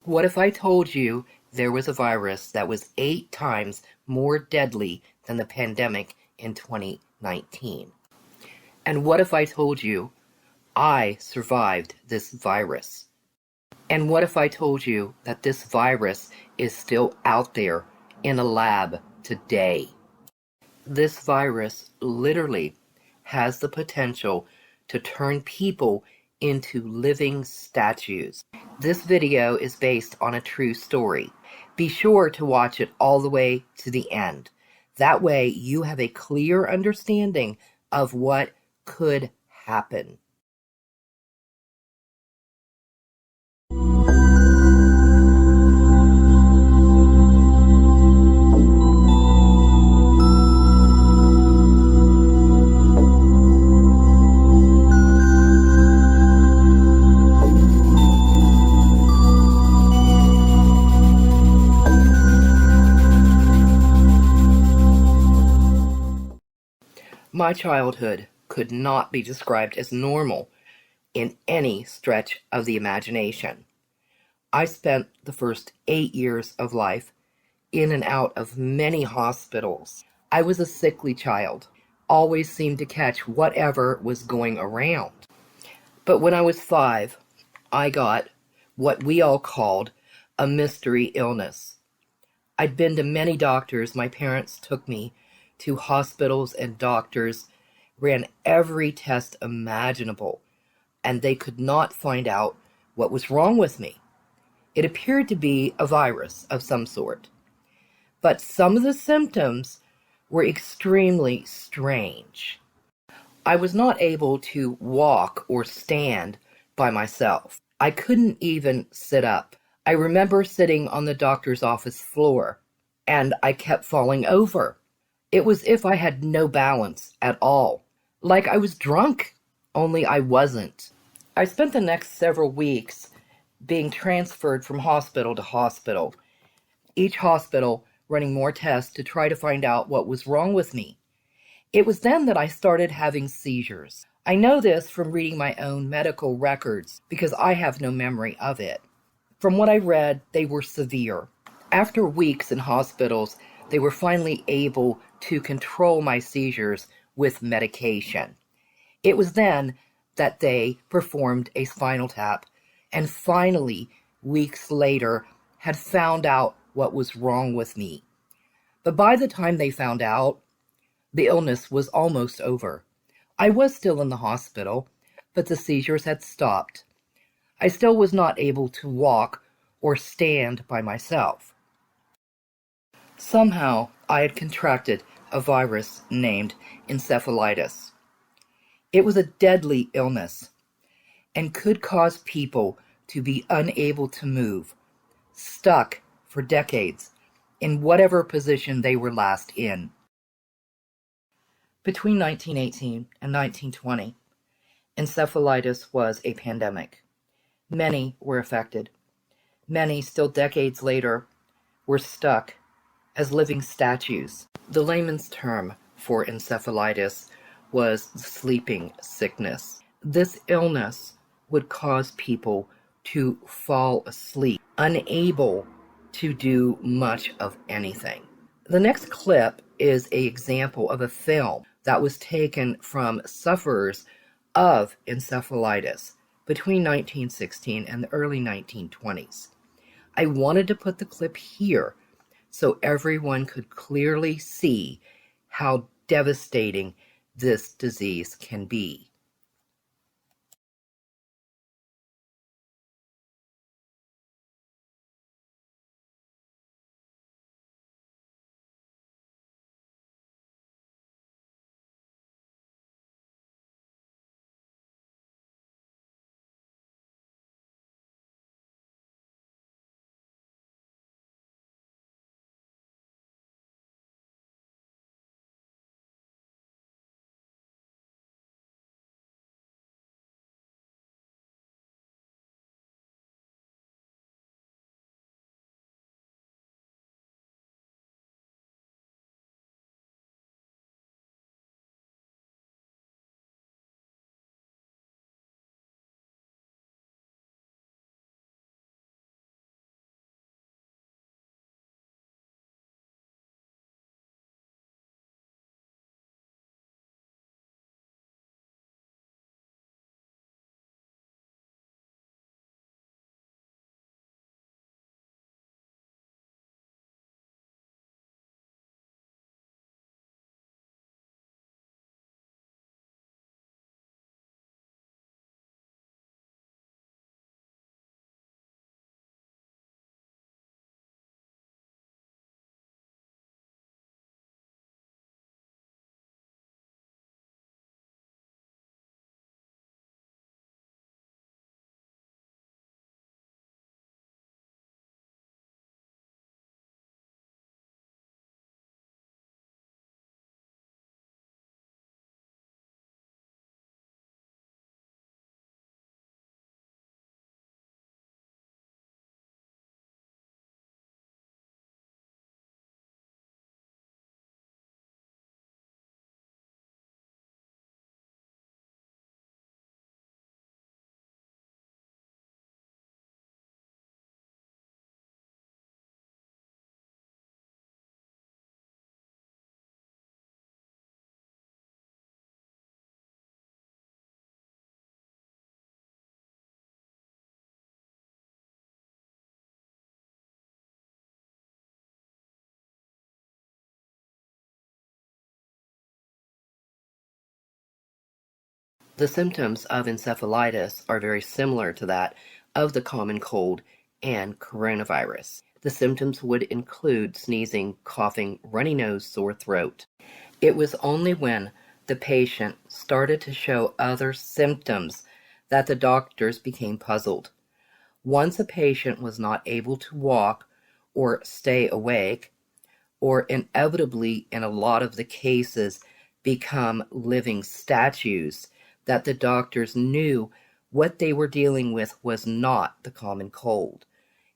What if I told you there was a virus that was 8 times more deadly than the pandemic in 2019? And what if I told you I survived this virus? And what if I told you that this virus is still out there in a lab today? This virus literally has the potential to turn people into living statues. This video is based on a true story. Be sure to watch it all the way to the end. That way you have a clear understanding of what could happen. My childhood could not be described as normal in any stretch of the imagination. I spent the first 8 years of life in and out of many hospitals. I was a sickly child, always seemed to catch whatever was going around. But when I was 5, I got what we all called a mystery illness. I'd been to many doctors. My parents took me to hospitals and doctors, ran every test imaginable, and they could not find out what was wrong with me. It appeared to be a virus of some sort. But some of the symptoms were extremely strange. I was not able to walk or stand by myself. I couldn't even sit up. I remember sitting on the doctor's office floor, and I kept falling over. It was as if I had no balance at all, like I was drunk, only I wasn't. I spent the next several weeks being transferred from hospital to hospital, each hospital running more tests to try to find out what was wrong with me. It was then that I started having seizures. I know this from reading my own medical records because I have no memory of it. From what I read, they were severe. After weeks in hospitals, they were finally able to control my seizures with medication. It was then that they performed a spinal tap and finally, weeks later, had found out what was wrong with me. But by the time they found out, the illness was almost over. I was still in the hospital, but the seizures had stopped. I still was not able to walk or stand by myself. Somehow, I had contracted a virus named encephalitis. It was a deadly illness and could cause people to be unable to move, stuck for decades in whatever position they were last in. Between 1918 and 1920, encephalitis was a pandemic. Many were affected. Many, still decades later, were stuck as living statues. The layman's term for encephalitis was sleeping sickness. This illness would cause people to fall asleep, unable to do much of anything. The next clip is an example of a film that was taken from sufferers of encephalitis between 1916 and the early 1920s. I wanted to put the clip here so everyone could clearly see how devastating this disease can be. The symptoms of encephalitis are very similar to that of the common cold and coronavirus. The symptoms would include sneezing, coughing, runny nose, sore throat. It was only when the patient started to show other symptoms that the doctors became puzzled. Once a patient was not able to walk or stay awake, or inevitably, in a lot of the cases, become living statues, that the doctors knew what they were dealing with was not the common cold.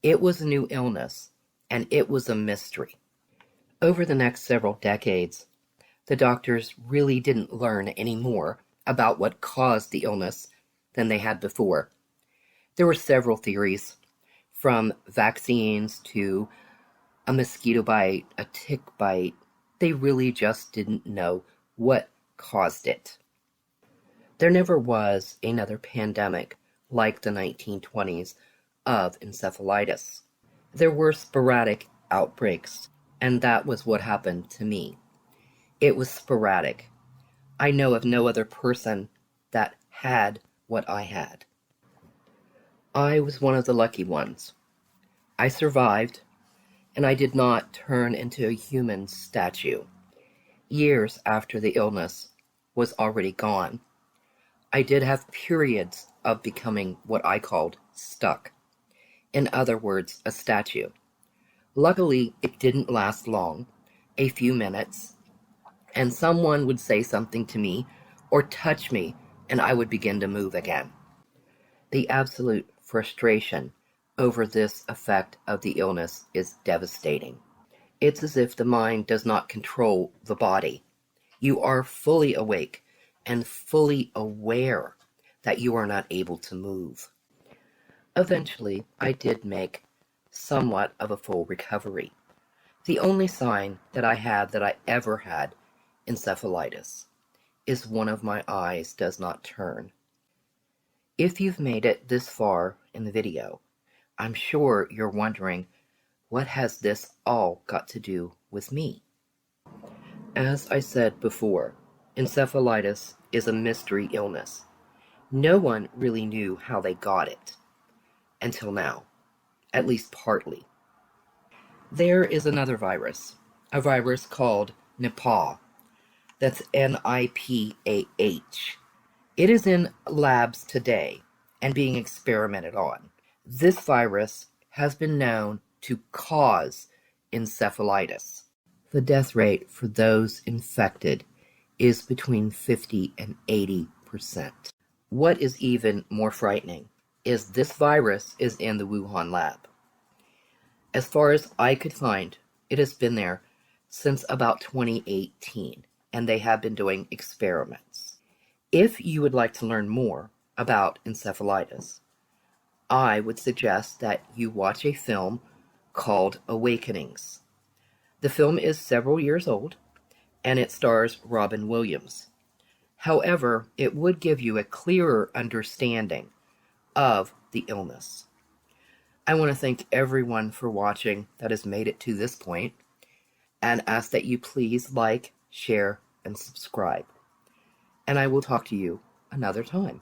It was a new illness, and it was a mystery. Over the next several decades, the doctors really didn't learn any more about what caused the illness than they had before. There were several theories, from vaccines to a mosquito bite, a tick bite. They really just didn't know what caused it. There never was another pandemic like the 1920s of encephalitis. There were sporadic outbreaks, and that was what happened to me. It was sporadic. I know of no other person that had what I had. I was one of the lucky ones. I survived, and I did not turn into a human statue. Years after the illness was already gone, I did have periods of becoming what I called stuck. In other words, a statue. Luckily, it didn't last long, a few minutes, and someone would say something to me or touch me, and I would begin to move again. The absolute frustration over this effect of the illness is devastating. It's as if the mind does not control the body. You are fully awake and fully aware that you are not able to move. Eventually, I did make somewhat of a full recovery. The only sign that I have that I ever had encephalitis is one of my eyes does not turn. If you've made it this far in the video, I'm sure you're wondering, what has this all got to do with me? As I said before, encephalitis is a mystery illness. No one really knew how they got it until now, at least partly. There is another virus, a virus called Nipah. That's Nipah. It is in labs today and being experimented on. This virus has been known to cause encephalitis. The death rate for those infected is between 50 and 80%. What is even more frightening is this virus is in the Wuhan lab. As far as I could find, it has been there since about 2018, and they have been doing experiments. If you would like to learn more about encephalitis, I would suggest that you watch a film called Awakenings. The film is several years old, and it stars Robin Williams. However, it would give you a clearer understanding of the illness. I want to thank everyone for watching that has made it to this point, and ask that you please like, share, and subscribe. And I will talk to you another time.